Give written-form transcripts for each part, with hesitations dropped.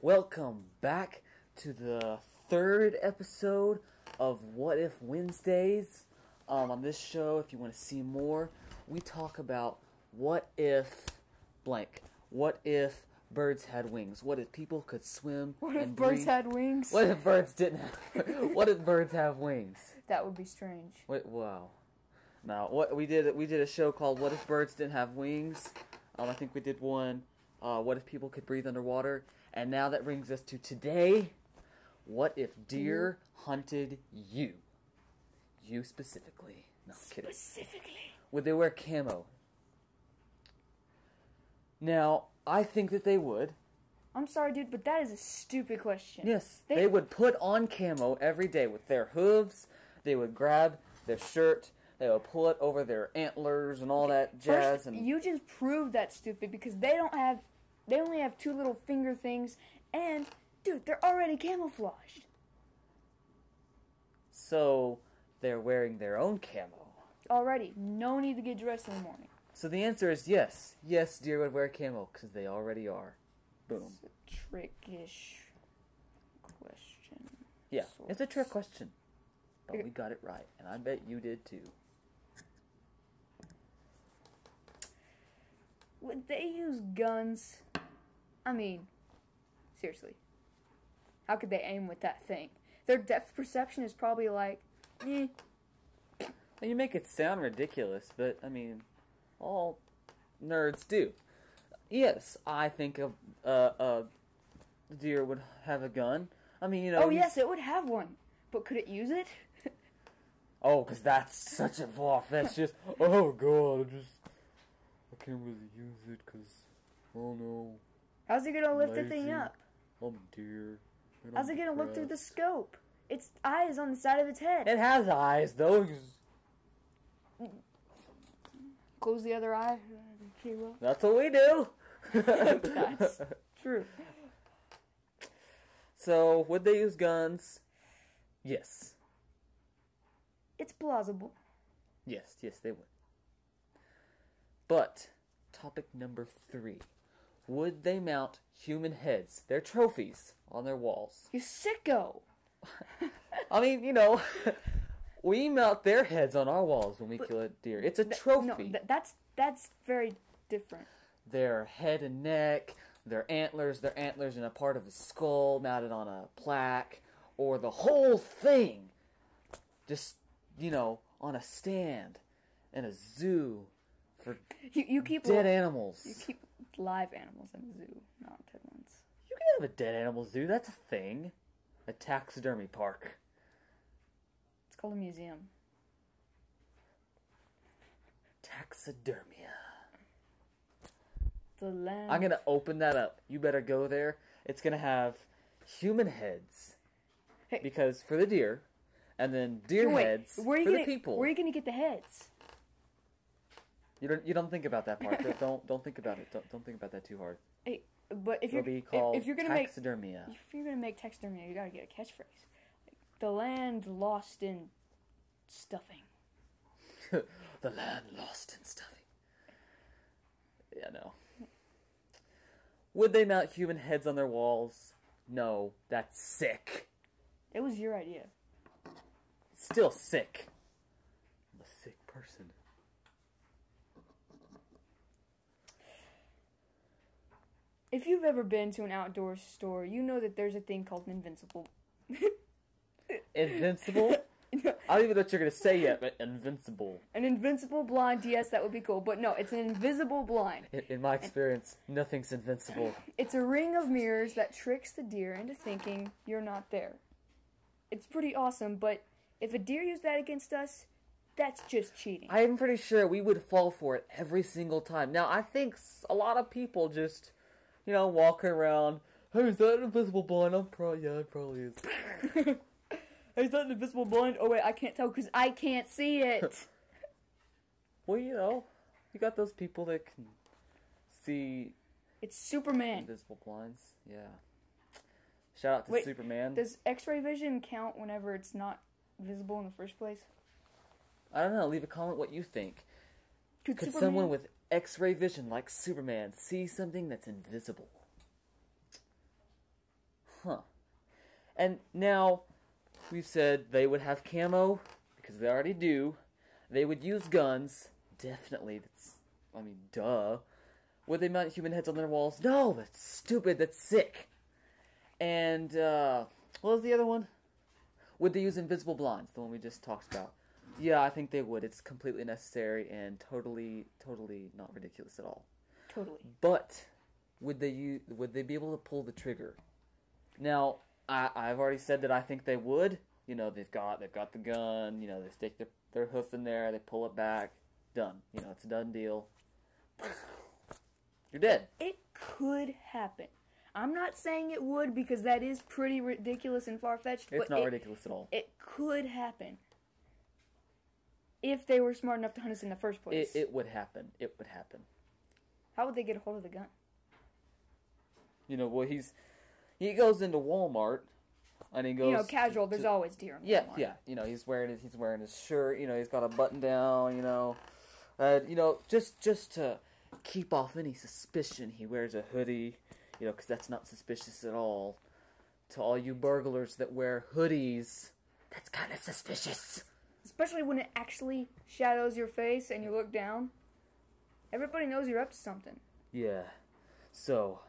Welcome back to the third episode of What If Wednesdays. On this show, if you want to see more, we talk about what if blank. What if birds had wings? What if people could swim? What if and birds breathe? had wings? What if birds didn't have? What if birds have wings? That would be strange. Wait, wow. Now, what we did a show called What If Birds Didn't Have Wings. I think we did one. What if people could breathe underwater? And now that brings us to today. What if deer hunted you? You specifically. No, I'm kidding. Specifically. Would they wear camo? Now, I think that they would. I'm sorry, dude, but that is a stupid question. Yes, they would put on camo every day with their hooves. They would grab their shirt. They would pull it over their antlers and all that jazz. First, you just proved that stupid because they only have two little finger things, and, dude, they're already camouflaged. So, they're wearing their own camo. Already. No need to get dressed in the morning. So the answer is yes. Yes, deer would wear camo, because they already are. Boom. It's a trickish question. Yeah, it's a trick Sorts. question. But we got it right, and I bet you did too. Would they use guns? I mean, seriously. How could they aim with that thing? Their depth perception is probably like, eh. Now, you make it sound ridiculous, but, I mean, all nerds do. Yes, I think a deer would have a gun. I mean, you know... Oh, yes, it would have one. But could it use it? Oh, because that's such a far-fetched, just, oh, God, I can't really use it, because, oh, no. How's it gonna lift the thing Lazy. up? I'm a deer. How's it gonna look through the scope? Its eyes on the side of its head. It has eyes, though. Close the other eye. Kilo. That's what we do. That's true. So, would they use guns? Yes. It's plausible. Yes, they would. But, topic number 3. Would they mount human heads, their trophies, on their walls? You sicko! I mean, you know, we mount their heads on our walls when we kill a deer. It's a trophy. No, that's very different. Their head and neck, their antlers in a part of the skull mounted on a plaque, or the whole thing, just, you know, on a stand in a zoo for You keep dead animals. You keep live animals in a zoo, not dead ones. You can have a dead animal zoo, that's a thing. A taxidermy park. It's called a museum. Taxidermia. The land. I'm gonna open that up. You better go there. It's gonna have human heads. Hey. Because for the deer, and then deer heads for the people. Where are you gonna get the heads? You don't think about that part. don't think about it. Don't think about that too hard. Hey, but if It'll be called if you're gonna taxidermia. if you're gonna make taxidermia, you gotta get a catchphrase. Like, the land lost in stuffing. The land lost in stuffing. Yeah, no. Would they mount human heads on their walls? No, that's sick. It was your idea. Still sick. I'm a sick person. If you've ever been to an outdoor store, you know that there's a thing called an invincible. Invincible? I don't even know what you're going to say yet, but invincible. An invincible blind, yes, that would be cool. But no, it's an invisible blind. In my experience, nothing's invincible. It's a ring of mirrors that tricks the deer into thinking you're not there. It's pretty awesome, but if a deer used that against us, that's just cheating. I'm pretty sure we would fall for it every single time. Now, I think a lot of people just, you know, walking around, hey, is that an invisible blind? Yeah, it probably is. Hey, is that an invisible blind? Oh, wait, I can't tell because I can't see it. Well, you know, you got those people that can see It's Superman. invisible blinds. Yeah. Shout out to Wait, Superman. Does X-ray vision count whenever it's not visible in the first place? I don't know. Leave a comment what you think. Could Superman... someone with X-ray vision like Superman see something that's invisible? huh. And now, we've said they would have camo, because they already do. They would use guns. Definitely. Duh. Would they mount human heads on their walls? No, that's stupid. That's sick. And, what was the other one? Would they use invisible blinds? The one we just talked about. Yeah, I think they would. It's completely necessary and totally not ridiculous at all. Totally. But would they be able to pull the trigger? Now, I've already said that I think they would. You know, they've got the gun. You know, they stick their hoof in there. They pull it back. Done. You know, it's a done deal. You're dead. It could happen. I'm not saying it would because that is pretty ridiculous and far-fetched. It's not ridiculous at all. It could happen. If they were smart enough to hunt us in the first place. It would happen. It would happen. How would they get a hold of the gun? You know, well, he goes into Walmart, and he goes. You know, casual. There's always deer in Walmart. Yeah. You know, he's wearing his shirt. You know, he's got a button down. You know, just to keep off any suspicion, he wears a hoodie. You know, because that's not suspicious at all. To all you burglars that wear hoodies, that's kind of suspicious. Especially when it actually shadows your face and you look down. Everybody knows you're up to something. Yeah. So,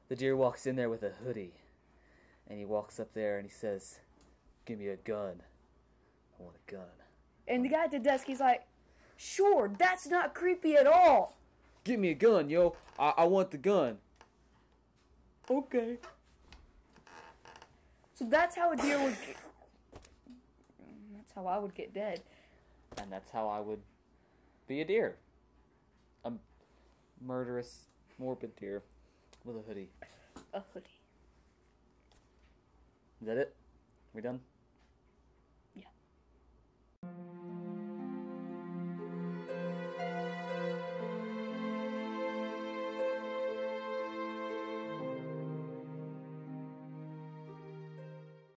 the deer walks in there with a hoodie. And he walks up there and he says, "Give me a gun. I want a gun." And the guy at the desk, he's like, "Sure, that's not creepy at all. Give me a gun, yo. I want the gun." Okay. So that's how a deer would get... That's how I would get dead. And that's how I would be a deer. A murderous, morbid deer with a hoodie. A hoodie. Is that it? We done? Yeah.